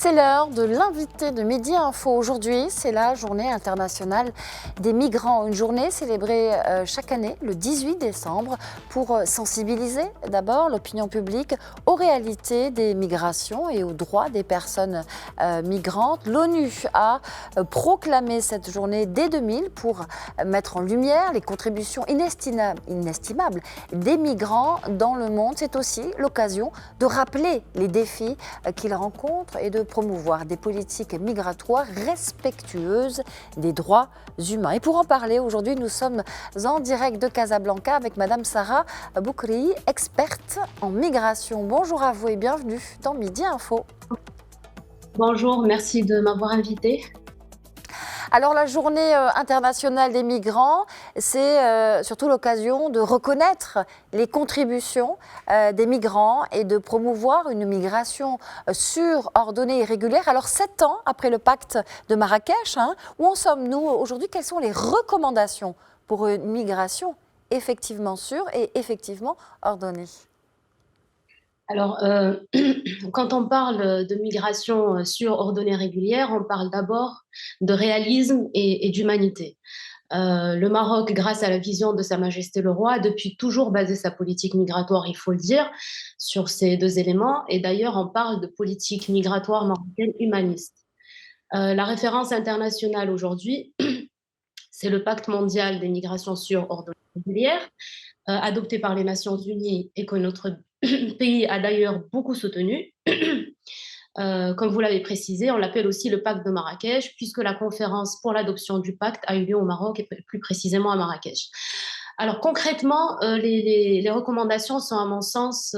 C'est l'heure de l'invité de Midi Info. Aujourd'hui, c'est la journée internationale des migrants. Une journée célébrée chaque année, le 18 décembre, pour sensibiliser d'abord l'opinion publique aux réalités des migrations et aux droits des personnes migrantes. L'ONU a proclamé cette journée dès 2000 pour mettre en lumière les contributions inestimables des migrants dans le monde. C'est aussi l'occasion de rappeler les défis qu'ils rencontrent et de promouvoir des politiques migratoires respectueuses des droits humains. Et pour en parler, aujourd'hui, nous sommes en direct de Casablanca avec Madame Sarah Boukri, experte en migration. Bonjour à vous et bienvenue dans Midi Info. Bonjour, merci de m'avoir invitée. Alors la journée internationale des migrants, c'est surtout l'occasion de reconnaître les contributions des migrants et de promouvoir une migration sûre, ordonnée et régulière. Alors 7 ans après le pacte de Marrakech, où en sommes-nous aujourd'hui? Quelles sont les recommandations pour une migration effectivement sûre et effectivement ordonnée? Alors, quand on parle de migration sûre, ordonnée, régulière, on parle d'abord de réalisme et d'humanité. Le Maroc, grâce à la vision de Sa Majesté le Roi, a depuis toujours basé sa politique migratoire, il faut le dire, sur ces deux éléments. Et d'ailleurs, on parle de politique migratoire marocaine humaniste. La référence internationale aujourd'hui, c'est le Pacte mondial des migrations sûres, ordonnées, régulières, adopté par les Nations Unies et que notre pays a d'ailleurs beaucoup soutenu. Comme vous l'avez précisé, on l'appelle aussi le pacte de Marrakech, puisque la conférence pour l'adoption du pacte a eu lieu au Maroc et plus précisément à Marrakech. Alors concrètement, les recommandations sont à mon sens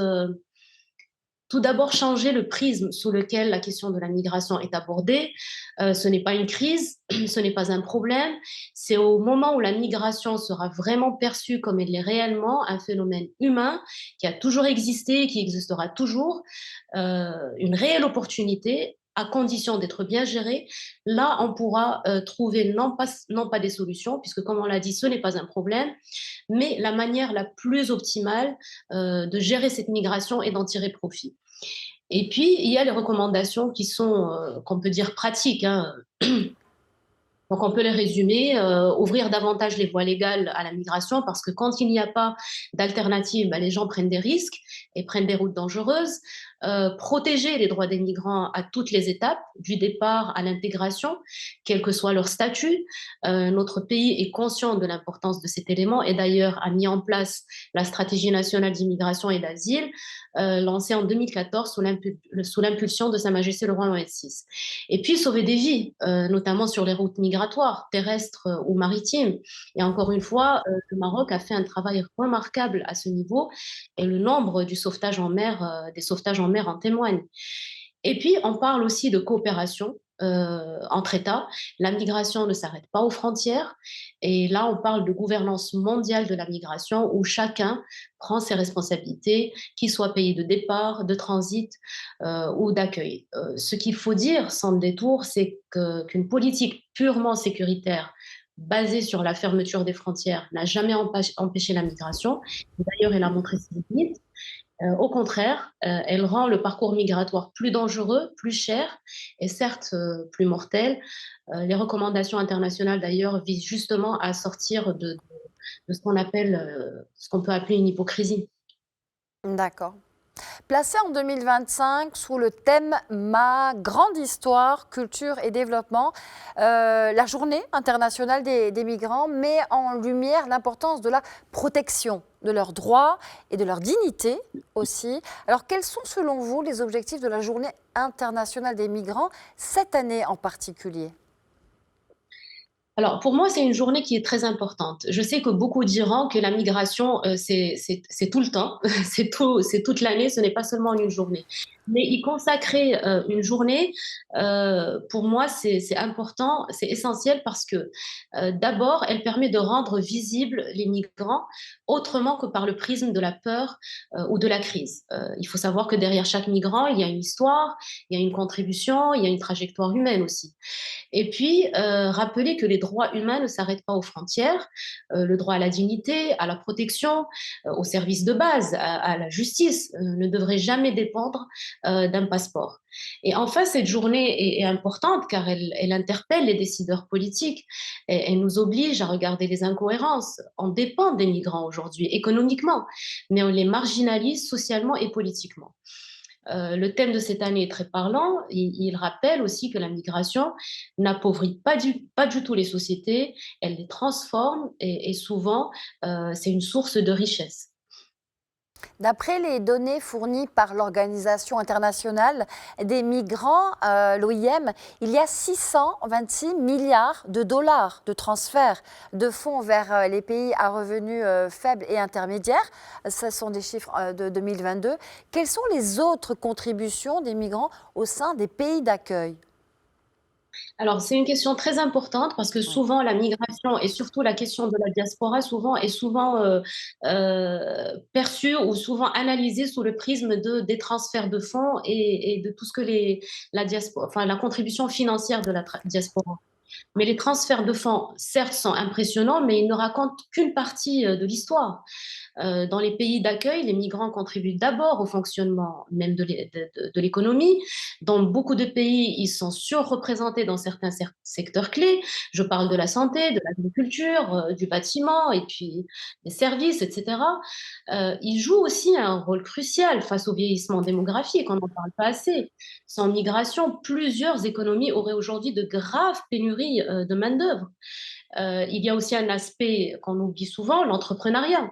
tout d'abord changer le prisme sous lequel la question de la migration est abordée. Ce n'est pas une crise, ce n'est pas un problème. C'est au moment où la migration sera vraiment perçue comme elle est réellement un phénomène humain qui a toujours existé et qui existera toujours, une réelle opportunité à condition d'être bien géré. Là, on pourra trouver non pas des solutions, puisque comme on l'a dit, ce n'est pas un problème, mais la manière la plus optimale de gérer cette migration et d'en tirer profit. Et puis, il y a les recommandations qui sont, qu'on peut dire pratiques, hein. Donc, on peut les résumer, ouvrir davantage les voies légales à la migration, parce que quand il n'y a pas d'alternative, bah, les gens prennent des risques et prennent des routes dangereuses. Protéger les droits des migrants à toutes les étapes, du départ à l'intégration, quel que soit leur statut. Notre pays est conscient de l'importance de cet élément et d'ailleurs a mis en place la stratégie nationale d'immigration et d'asile, lancée en 2014 sous l'impulsion de Sa Majesté le Roi Mohamed VI. Et puis sauver des vies, notamment sur les routes migratoires, terrestres ou maritimes. Et encore une fois, le Maroc a fait un travail remarquable à ce niveau et le nombre du sauvetage en mer, des sauvetages en mer en témoigne. Et puis, on parle aussi de coopération entre États. La migration ne s'arrête pas aux frontières. Et là, on parle de gouvernance mondiale de la migration où chacun prend ses responsabilités, qu'il soit pays de départ, de transit ou d'accueil. Ce qu'il faut dire sans détour, c'est qu'une politique purement sécuritaire basée sur la fermeture des frontières n'a jamais empêché la migration. D'ailleurs, elle a montré ses limites. Au contraire, elle rend le parcours migratoire plus dangereux, plus cher et certes plus mortel. Les recommandations internationales d'ailleurs visent justement à sortir de ce qu'on appelle, ce qu'on peut appeler une hypocrisie. D'accord. Placé en 2025 sous le thème Ma grande histoire, culture et développement, la journée internationale des migrants met en lumière l'importance de la protection de leurs droits et de leur dignité aussi. Alors quels sont selon vous les objectifs de la journée internationale des migrants cette année en particulier? Alors, pour moi, c'est une journée qui est très importante. Je sais que beaucoup diront que la migration, c'est tout le temps, c'est toute l'année, ce n'est pas seulement une journée. Mais y consacrer une journée, pour moi, c'est important, c'est essentiel parce que d'abord, elle permet de rendre visibles les migrants autrement que par le prisme de la peur ou de la crise. Il faut savoir que derrière chaque migrant, il y a une histoire, il y a une contribution, il y a une trajectoire humaine aussi. Et puis, rappeler que les droits humains ne s'arrêtent pas aux frontières. Le droit à la dignité, à la protection, aux services de base, à la justice, ne devrait jamais dépendre d'un passeport. Et enfin, cette journée est importante car elle interpelle les décideurs politiques. Elle nous oblige à regarder les incohérences. On dépend des migrants aujourd'hui, économiquement, mais on les marginalise socialement et politiquement. Le thème de cette année est très parlant. Il rappelle aussi que la migration n'appauvrit pas du tout les sociétés, elle les transforme et souvent, c'est une source de richesse. D'après les données fournies par l'Organisation internationale des migrants, l'OIM, il y a 626 milliards de dollars de transferts de fonds vers les pays à revenus faibles et intermédiaires. Ce sont des chiffres de 2022. Quelles sont les autres contributions des migrants au sein des pays d'accueil? Alors, c'est une question très importante parce que Oui. souvent la migration et surtout la question de la diaspora est souvent perçue ou souvent analysée sous le prisme des transferts de fonds et de tout ce que la diaspora, enfin, la contribution financière de la diaspora. Mais les transferts de fonds, certes, sont impressionnants, mais ils ne racontent qu'une partie de l'histoire. Dans les pays d'accueil, les migrants contribuent d'abord au fonctionnement même de l'économie. Dans beaucoup de pays, ils sont surreprésentés dans certains secteurs clés. Je parle de la santé, de l'agriculture, du bâtiment et puis des services, etc. Ils jouent aussi un rôle crucial face au vieillissement démographique. On n'en parle pas assez. Sans migration, plusieurs économies auraient aujourd'hui de graves pénuries de main-d'œuvre. Il y a aussi un aspect qu'on oublie souvent, l'entrepreneuriat.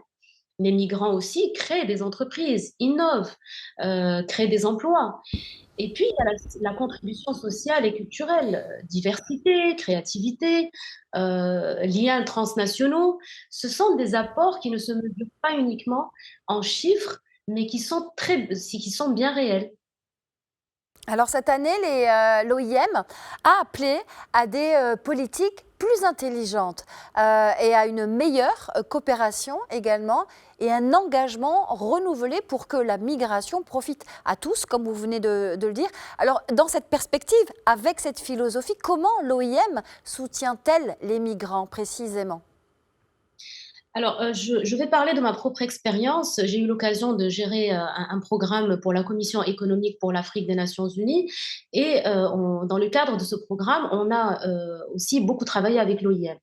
Les migrants aussi créent des entreprises, innovent, créent des emplois. Et puis, il y a la contribution sociale et culturelle, diversité, créativité, liens transnationaux. Ce sont des apports qui ne se mesurent pas uniquement en chiffres, mais qui sont bien réels. Alors cette année, l'OIM a appelé à des politiques plus intelligentes et à une meilleure coopération également et un engagement renouvelé pour que la migration profite à tous, comme vous venez de le dire. Alors dans cette perspective, avec cette philosophie, comment l'OIM soutient-elle les migrants précisément? Alors, je vais parler de ma propre expérience. J'ai eu l'occasion de gérer un programme pour la Commission économique pour l'Afrique des Nations Unies et dans le cadre de ce programme, on a aussi beaucoup travaillé avec l'OIM.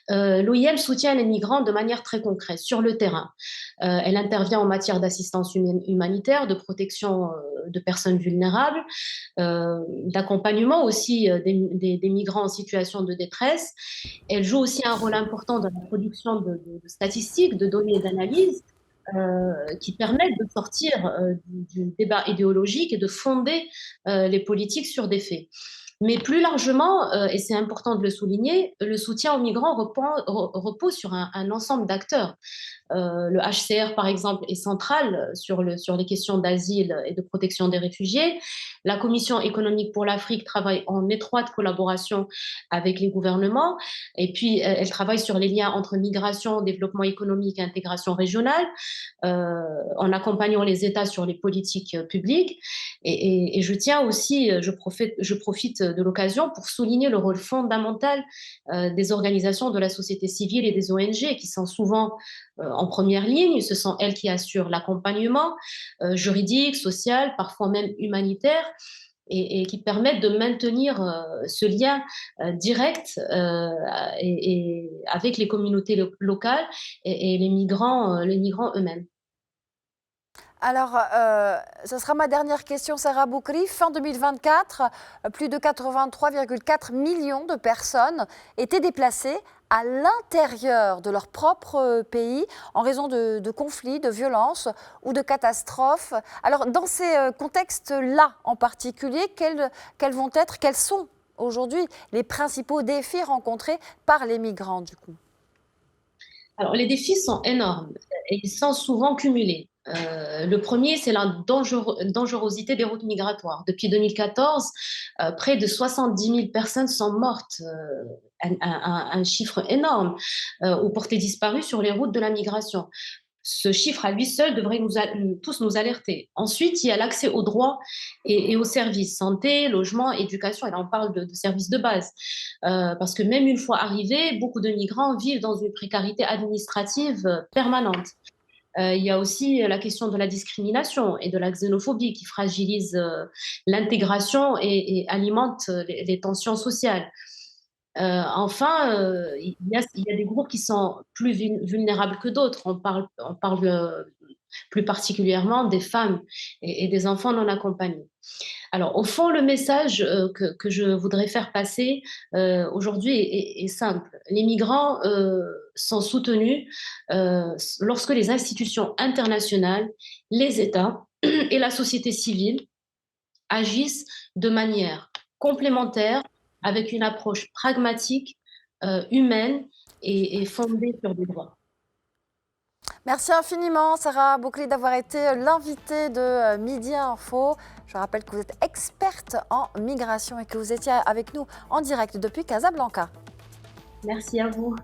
L'OIM soutient les migrants de manière très concrète, sur le terrain. Elle intervient en matière d'assistance humanitaire, de protection de personnes vulnérables, d'accompagnement aussi des migrants en situation de détresse. Elle joue aussi un rôle important dans la production de statistiques, de données et d'analyses qui permettent de sortir du débat idéologique et de fonder les politiques sur des faits. Mais plus largement, et c'est important de le souligner, le soutien aux migrants repose sur un ensemble d'acteurs. Le HCR, par exemple, est central sur les questions d'asile et de protection des réfugiés. La Commission économique pour l'Afrique travaille en étroite collaboration avec les gouvernements. Et puis, elle travaille sur les liens entre migration, développement économique et intégration régionale, en accompagnant les États sur les politiques publiques. Et je tiens aussi, je profite de l'occasion pour souligner le rôle fondamental des organisations de la société civile et des ONG qui sont souvent en première ligne. Ce sont elles qui assurent l'accompagnement juridique, social, parfois même humanitaire, et qui permettent de maintenir ce lien direct avec les communautés locales et les migrants eux-mêmes. Alors, ce sera ma dernière question, Sarah Boukri. Fin 2024, plus de 83,4 millions de personnes étaient déplacées à l'intérieur de leur propre pays en raison de conflits, de violences ou de catastrophes. Alors, dans ces contextes-là en particulier, quels sont aujourd'hui les principaux défis rencontrés par les migrants du coup? Alors, les défis sont énormes et ils sont souvent cumulés. Le premier, c'est la dangerosité des routes migratoires. Depuis 2014, près de 70 000 personnes sont mortes, un chiffre énorme, ou portées disparues sur les routes de la migration. Ce chiffre à lui seul devrait tous nous alerter. Ensuite, il y a l'accès aux droits et aux services, santé, logement, éducation. Et là, on parle de services de base. Parce que même une fois arrivés, beaucoup de migrants vivent dans une précarité administrative permanente. Il y a aussi la question de la discrimination et de la xénophobie qui fragilise l'intégration et alimente les tensions sociales. Enfin, il y a des groupes qui sont plus vulnérables que d'autres. On parle plus particulièrement des femmes et des enfants non accompagnés. Alors, au fond, le message que je voudrais faire passer aujourd'hui est simple. Les migrants sont soutenus lorsque les institutions internationales, les États et la société civile agissent de manière complémentaire, avec une approche pragmatique, humaine et fondée sur des droits. Merci infiniment, Sarah Boukli, d'avoir été l'invitée de Midi Info. Je rappelle que vous êtes experte en migration et que vous étiez avec nous en direct depuis Casablanca. Merci à vous.